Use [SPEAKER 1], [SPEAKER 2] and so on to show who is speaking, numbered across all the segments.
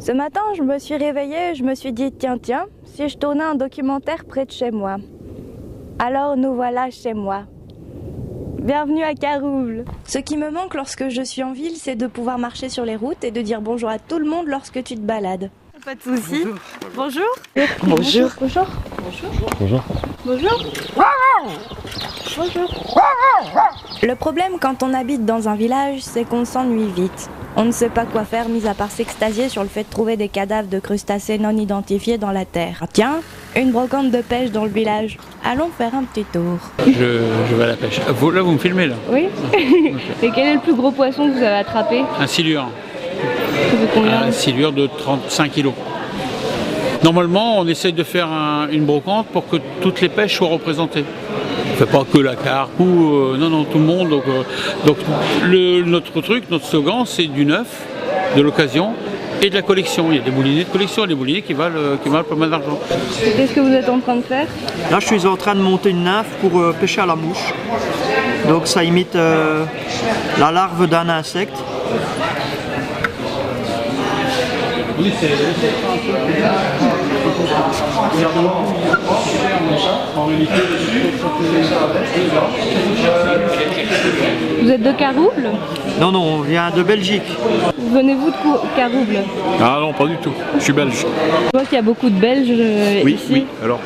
[SPEAKER 1] Ce matin, je me suis réveillée et je me suis dit tiens, si je tournais un documentaire près de chez moi. Alors nous voilà chez moi. Bienvenue à Carouble. Ce qui me manque lorsque je suis en ville, c'est de pouvoir marcher sur les routes et de dire bonjour à tout le monde lorsque tu te balades. Pas de soucis. Bonjour. Bonjour. Bonjour. Bonjour. Bonjour. Bonjour. Le problème quand on habite dans un village, c'est qu'on s'ennuie vite. On ne sait pas quoi faire, mis à part s'extasier sur le fait de trouver des cadavres de crustacés non identifiés dans la terre. Tiens, une brocante de pêche dans le village. Allons faire un petit tour.
[SPEAKER 2] Je vais à la pêche. Là, vous me filmez, là?
[SPEAKER 1] Oui. Et quel est le plus gros poisson que vous avez attrapé?
[SPEAKER 2] Un silure.
[SPEAKER 1] Ça fait combien?
[SPEAKER 2] Un silure de 35 kg. Normalement, on essaye de faire une brocante pour que toutes les pêches soient représentées. On ne fait pas que la carpe ou non, tout le monde. Donc notre truc, notre slogan, c'est du neuf, de l'occasion et de la collection. Il y a des moulinets de collection, des moulinets qui valent pas mal d'argent.
[SPEAKER 1] Qu'est-ce que vous êtes en train de faire?
[SPEAKER 3] Là, je suis en train de monter une nymphe pour pêcher à la mouche. Donc ça imite la larve d'un insecte.
[SPEAKER 2] Oui, c'est
[SPEAKER 1] Vous êtes de Carouble?
[SPEAKER 3] Non, on vient de Belgique.
[SPEAKER 1] Venez-vous de Carouble?
[SPEAKER 4] Ah non, pas du tout. Je suis belge.
[SPEAKER 1] Je vois qu'il y a beaucoup de Belges ici.
[SPEAKER 4] Oui. Alors,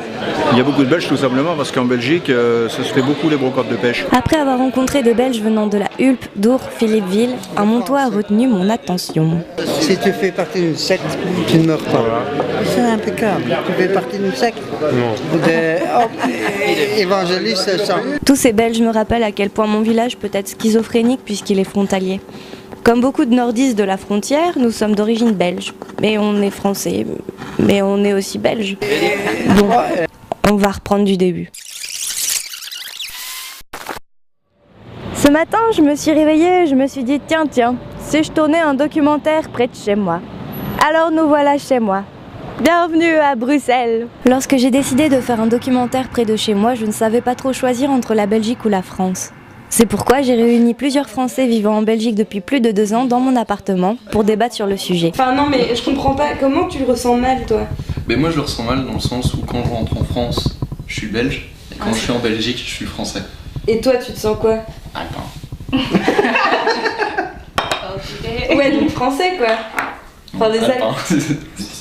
[SPEAKER 4] il y a beaucoup de Belges tout simplement parce qu'en Belgique, ça se fait beaucoup les brocantes de pêche.
[SPEAKER 1] Après avoir rencontré des Belges venant de la Hulpe, d'Our, Philippeville, un Montois a retenu mon attention.
[SPEAKER 5] Si tu fais partie d'une secte, tu ne meurs pas. C'est impeccable. Tu fais partie d'une secte? Non. Évangéliste, c'est ça.
[SPEAKER 1] Tous ces Belges me rappellent à quel point mon village peut être schizophrénique puisqu'il est frontalier. Comme beaucoup de nordistes de la frontière, nous sommes d'origine belge. Mais on est français, mais on est aussi belge. Bon, on va reprendre du début. Ce matin, je me suis réveillée et je me suis dit tiens, si je tournais un documentaire près de chez moi. Alors nous voilà chez moi. Bienvenue à Bruxelles. Lorsque j'ai décidé de faire un documentaire près de chez moi, je ne savais pas trop choisir entre la Belgique ou la France. C'est pourquoi j'ai réuni plusieurs Français vivant en Belgique depuis plus de 2 ans dans mon appartement pour débattre sur le sujet.
[SPEAKER 6] Enfin non mais je comprends pas, comment tu le ressens mal toi?
[SPEAKER 7] Mais moi je le ressens mal dans le sens où quand je rentre en France, je suis belge, et quand je suis en Belgique, je suis français.
[SPEAKER 6] Et toi tu te sens quoi?
[SPEAKER 7] Alpin.
[SPEAKER 6] Ouais donc français quoi. Enfin des
[SPEAKER 7] Alpin.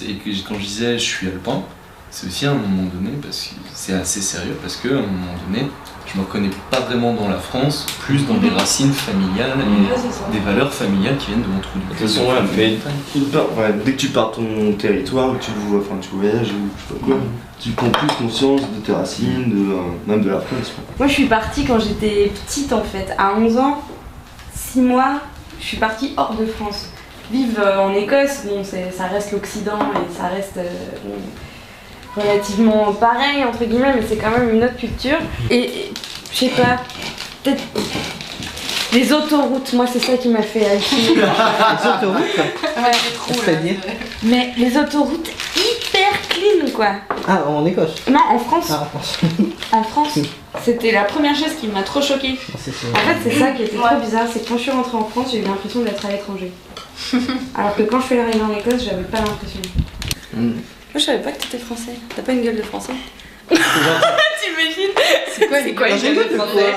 [SPEAKER 7] Et que quand je disais je suis alpin, c'est aussi à un moment donné, parce que c'est assez sérieux, parce qu'à un moment donné, je me reconnais pas vraiment dans la France, plus dans des racines familiales et des valeurs familiales qui viennent de mon trou du cul.
[SPEAKER 8] De toute façon, dès que tu pars de ton territoire, que tu voyages, ou je sais pas quoi, tu prends plus conscience de tes racines, même de la France.
[SPEAKER 6] Moi je suis partie quand j'étais petite en fait, à 11 ans, 6 mois, je suis partie hors de France. Vivre en Écosse, bon, ça reste l'Occident et ça reste relativement pareil entre guillemets, mais c'est quand même une autre culture. Et je sais pas, peut-être les autoroutes, moi c'est ça qui m'a fait halluciner.
[SPEAKER 5] Les autoroutes?
[SPEAKER 6] Ouais,
[SPEAKER 5] C'est-à-dire?
[SPEAKER 6] mais les autoroutes hyper clean quoi.
[SPEAKER 5] Ah, en Écosse?
[SPEAKER 6] Non, en France.
[SPEAKER 5] Ah, en France.
[SPEAKER 6] En France, c'était la première chose qui m'a trop choquée. En fait, c'est ça qui était trop bizarre, c'est que quand je suis rentrée en France, j'ai eu l'impression d'être à l'étranger. Alors que quand je suis arrivée en Écosse, j'avais pas l'impression. Moi, je savais pas que t'étais français. T'as pas une gueule de français? T'imagines? C'est quoi une gueule de français?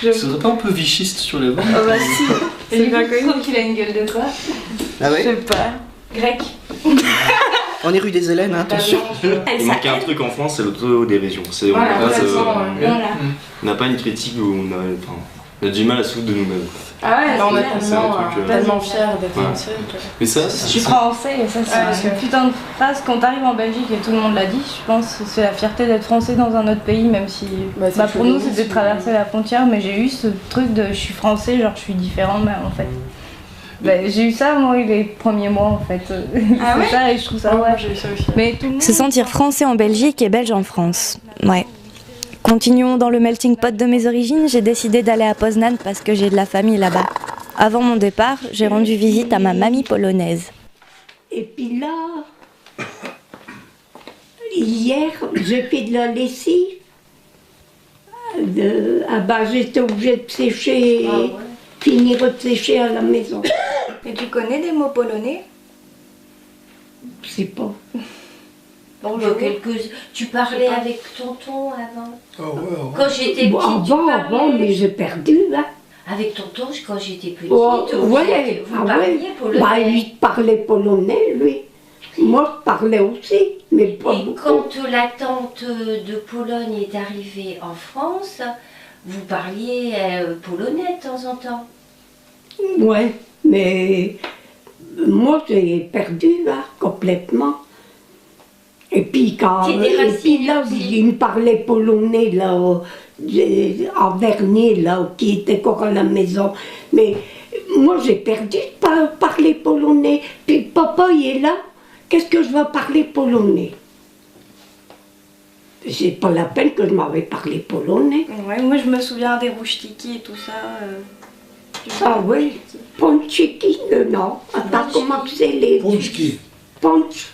[SPEAKER 7] Ça serait pas un peu vichiste sur les bords?
[SPEAKER 6] Oh bah si.
[SPEAKER 9] C'est bien connu qu'il a une gueule de quoi?
[SPEAKER 5] Ah
[SPEAKER 6] Je
[SPEAKER 5] oui?
[SPEAKER 6] sais pas. Grec.
[SPEAKER 5] On est rue des Hélènes, hein, attention.
[SPEAKER 8] Il manquait un truc en France, c'est l'autodérision.
[SPEAKER 6] Voilà,
[SPEAKER 8] On n'a pas une critique où on a du mal à se foutre de nous-mêmes.
[SPEAKER 6] Ah ouais,
[SPEAKER 9] on est tellement fiers d'être français.
[SPEAKER 8] Mais ça,
[SPEAKER 1] Je suis français et ça c'est une putain de phrase quand t'arrives en Belgique et tout le monde l'a dit, je pense que c'est la fierté d'être français dans un autre pays même si pour nous c'était de traverser la frontière mais j'ai eu ce truc de je suis français genre je suis différent mais en fait. J'ai eu ça moi les premiers mois en fait.
[SPEAKER 6] Ah ouais?
[SPEAKER 1] C'est ça et je trouve ça ouais.
[SPEAKER 9] J'ai eu ça aussi.
[SPEAKER 1] Mais tout le monde... Se sentir français en Belgique et belge en France. Ouais. Continuons dans le melting pot de mes origines, j'ai décidé d'aller à Poznan parce que j'ai de la famille là-bas. Avant mon départ, j'ai rendu visite à ma mamie polonaise.
[SPEAKER 10] Et puis là, hier, j'ai fait de la lessive. J'étais obligée de sécher, finir de sécher à la maison.
[SPEAKER 1] Et tu connais des mots polonais?
[SPEAKER 10] Je sais pas.
[SPEAKER 1] Bonjour.
[SPEAKER 11] Tu parlais avec tonton avant?
[SPEAKER 12] Ah ouais, ouais.
[SPEAKER 11] Quand j'étais petite,
[SPEAKER 10] Avant, mais j'ai perdu, là.
[SPEAKER 11] Avec tonton, quand j'étais petite,
[SPEAKER 10] Oh,
[SPEAKER 11] vous parliez polonais?
[SPEAKER 10] Bah, il parlait polonais, lui. Moi, je parlais aussi, mais pas beaucoup.
[SPEAKER 11] Quand la tante de Pologne est arrivée en France, vous parliez polonais de temps en temps?
[SPEAKER 10] Ouais, mais moi, j'ai perdu, là, complètement. Et puis, là, il me parlait polonais, là, en dernier, là, qui était encore à la maison. Mais moi, j'ai perdu de parler polonais. Puis, papa, il est là. Qu'est-ce que je vais parler polonais? C'est pas la peine que je m'avais parlé polonais.
[SPEAKER 6] Ouais, moi, je me souviens des rouchtiki et tout ça.
[SPEAKER 10] Ah oui, ponchiki, non. Attends, comment c'est les...
[SPEAKER 12] Ponchki.
[SPEAKER 10] Ponch.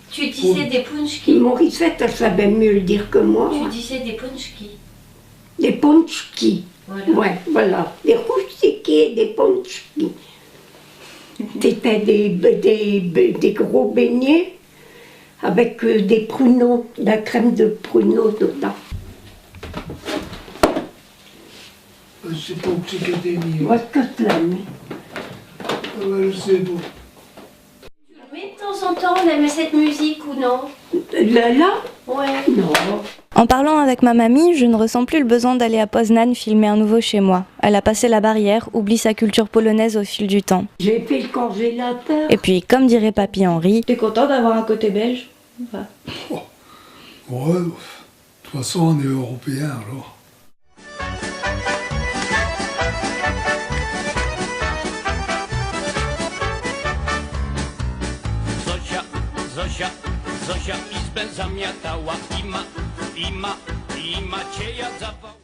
[SPEAKER 11] Tu disais des punchki.
[SPEAKER 10] Morissette, elle savait mieux le dire que moi.
[SPEAKER 11] Tu disais des punchki.
[SPEAKER 10] Des ponchki.
[SPEAKER 11] Voilà.
[SPEAKER 10] Ouais, voilà. Des rouchtiki et des ponchki. C'était des gros beignets avec des pruneaux, de la crème de pruneaux dedans.
[SPEAKER 12] C'est pas que c'est que des milliers.
[SPEAKER 10] Moi, ce que tu l'as mis.
[SPEAKER 12] Ouais, c'est beau.
[SPEAKER 11] Mais de temps en temps, on aimait cette musique ou non?
[SPEAKER 10] Là?
[SPEAKER 11] Ouais.
[SPEAKER 10] Non.
[SPEAKER 1] En parlant avec ma mamie, je ne ressens plus le besoin d'aller à Poznań filmer un nouveau chez moi. Elle a passé la barrière, oublie sa culture polonaise au fil du temps.
[SPEAKER 10] J'ai fait le congélateur.
[SPEAKER 1] Et puis, comme dirait Papy Henri...
[SPEAKER 6] T'es content d'avoir un côté belge?
[SPEAKER 12] Ouais, de toute façon, on est européens, alors.
[SPEAKER 13] Zosia izbę zamiatała i Macieja zawołała.